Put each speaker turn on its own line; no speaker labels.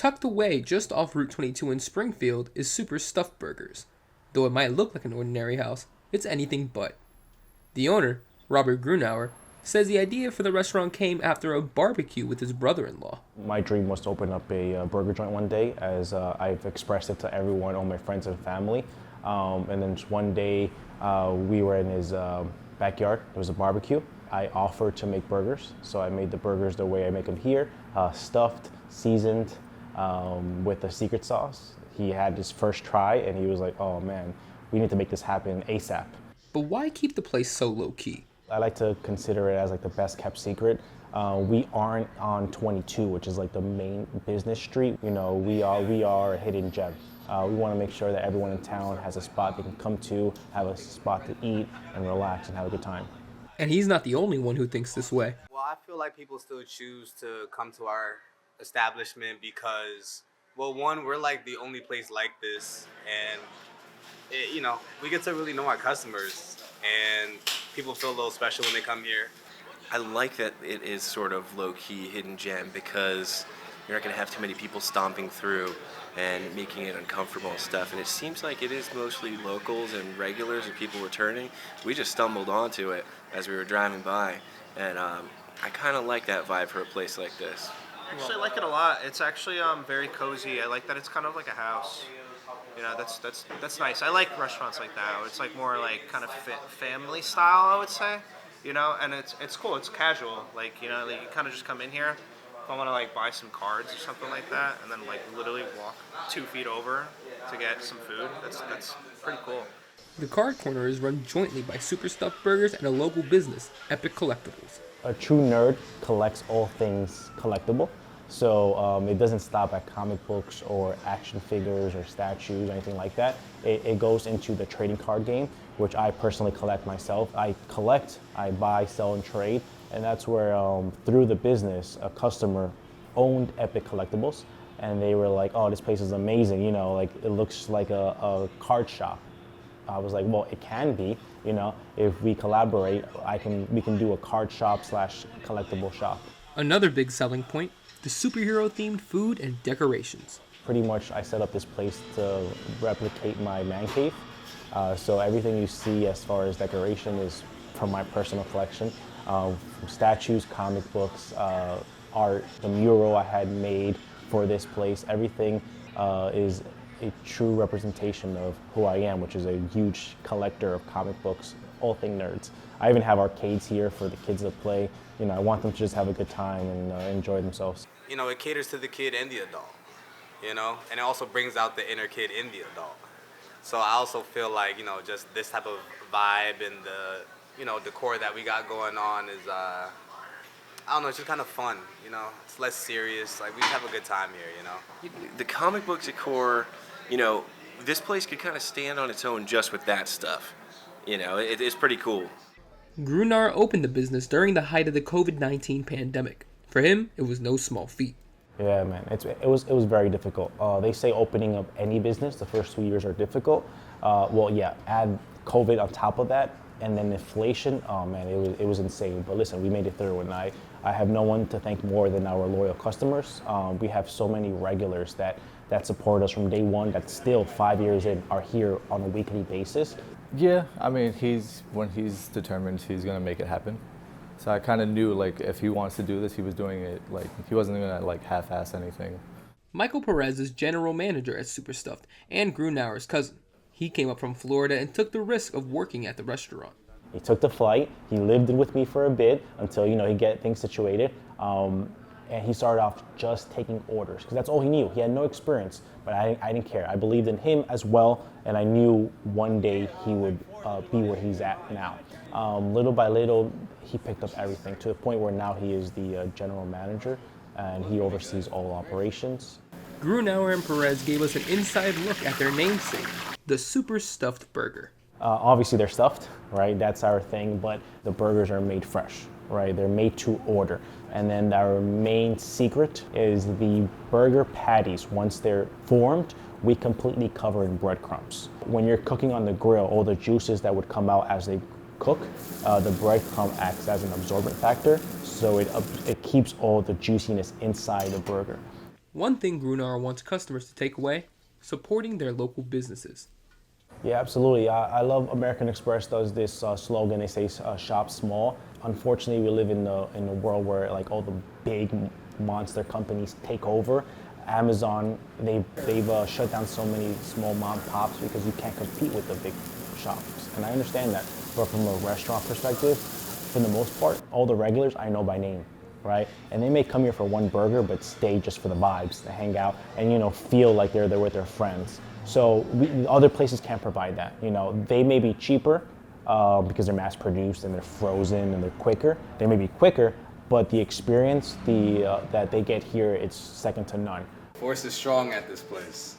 Tucked away just off Route 22 in Springfield is Super Stuffed Burgers. Though it might look like an ordinary house, it's anything but. The owner, Robert Grunauer, says the idea for the restaurant came after a barbecue with his brother-in-law.
My dream was to open up a burger joint one day, as I've expressed it to everyone, all my friends and family. And then just one day, we were in his backyard. There was a barbecue. I offered to make burgers, so I made the burgers the way I make them here, stuffed, seasoned, with a secret sauce. He had his first try, and he was like, "Oh man, we need to make this happen ASAP."
But why keep the place so low-key?
I like to consider it as like the best kept secret. We aren't on 22, which is like the main business street. You know, we are a hidden gem. We want to make sure that everyone in town has a spot they can come to, have a spot to eat and relax and have a good time.
And he's not the only one who thinks this way.
Well, I feel like people still choose to come to our establishment because, well, one, we're like the only place like this, and we get to really know our customers, and people feel a little special when they come here.
I like that it is sort of low-key hidden gem because you're not going to have too many people stomping through and making it uncomfortable and stuff. And it seems like it is mostly locals and regulars and people returning. We just stumbled onto it as we were driving by, and I kind of like that vibe for a place like this.
Actually, I like it a lot. It's actually very cozy. I like that it's kind of like a house. You know, that's nice. I like restaurants like that. It's like more like kind of family style, I would say. You know, and it's cool. It's casual. Like, you know, like you kind of just come in here. If I want to like buy some cards or something like that, and then like literally walk 2 feet over to get some food. That's pretty cool.
The Card Corner is run jointly by Super Stuffed Burgers and a local business, Epic Collectibles.
A true nerd collects all things collectible. So it doesn't stop at comic books or action figures or statues or anything like that. It goes into the trading card game, which I personally collect myself. I buy, sell, and trade. And that's where, through the business, a customer owned Epic Collectibles. And they were like, "Oh, this place is amazing. You know, like it looks like a card shop." I was like, "Well, it can be. You know, if we collaborate, we can do a card shop / collectible shop."
Another big selling point, the superhero-themed food and decorations.
Pretty much, I set up this place to replicate my man cave. So everything you see as far as decoration is from my personal collection, from statues, comic books, art, the mural I had made for this place. Everything is a true representation of who I am, which is a huge collector of comic books, all thing nerds. I even have arcades here for the kids to play. You know, I want them to just have a good time and enjoy themselves.
You know, it caters to the kid and the adult, you know, and it also brings out the inner kid in the adult. So I also feel like, you know, just this type of vibe and the, you know, decor that we got going on is, I don't know, it's just kind of fun, you know. It's less serious. Like, we just have a good time here, you know.
The comic book decor, you know, this place could kind of stand on its own just with that stuff. You know, it's pretty cool.
Grunar opened the business during the height of the COVID-19 pandemic. For him, it was no small feat.
Yeah, man, it was very difficult. They say opening up any business, the first 2 years are difficult. Well, yeah, add COVID on top of that, and then inflation. Oh man, it was insane. But listen, we made it through, and I have no one to thank more than our loyal customers. We have so many regulars that support us from day one. That still 5 years in are here on a weekly basis.
Yeah, I mean, when he's determined, he's gonna make it happen. So I kind of knew, like, if he wants to do this, he was doing it, like, he wasn't gonna, like, half-ass anything.
Michael Perez is general manager at Super Stuffed and Grunauer's cousin. He came up from Florida and took the risk of working at the restaurant.
He took the flight. He lived with me for a bit until, you know, he get things situated. And he started off just taking orders because that's all he knew. He had no experience, but I didn't care. I believed in him as well, and I knew one day he would be where he's at now. Little by little, he picked up everything to the point where now he is the general manager, and he oversees all operations.
Grunauer and Perez gave us an inside look at their namesake, the Super Stuffed Burger.
Obviously, they're stuffed, right? That's our thing, but the burgers are made fresh, right? They're made to order. And then our main secret is the burger patties. Once they're formed, we completely cover in breadcrumbs. When you're cooking on the grill, all the juices that would come out as they cook, the breadcrumb acts as an absorbent factor, so it keeps all the juiciness inside the burger.
One thing Grunauer wants customers to take away: supporting their local businesses.
Yeah, absolutely. I love American Express does this slogan. They say shop small. Unfortunately, we live in a world where like all the big monster companies take over. Amazon, they've shut down so many small mom and pops because you can't compete with the big shops. And I understand that. But from a restaurant perspective, for the most part, all the regulars I know by name, right? And they may come here for one burger, but stay just for the vibes, to hang out, and feel like they're there with their friends. So other places can't provide that. They may be cheaper because they're mass produced and they're frozen and they're quicker. They may be quicker, but the experience that they get here, it's second to none.
Force is strong at this place.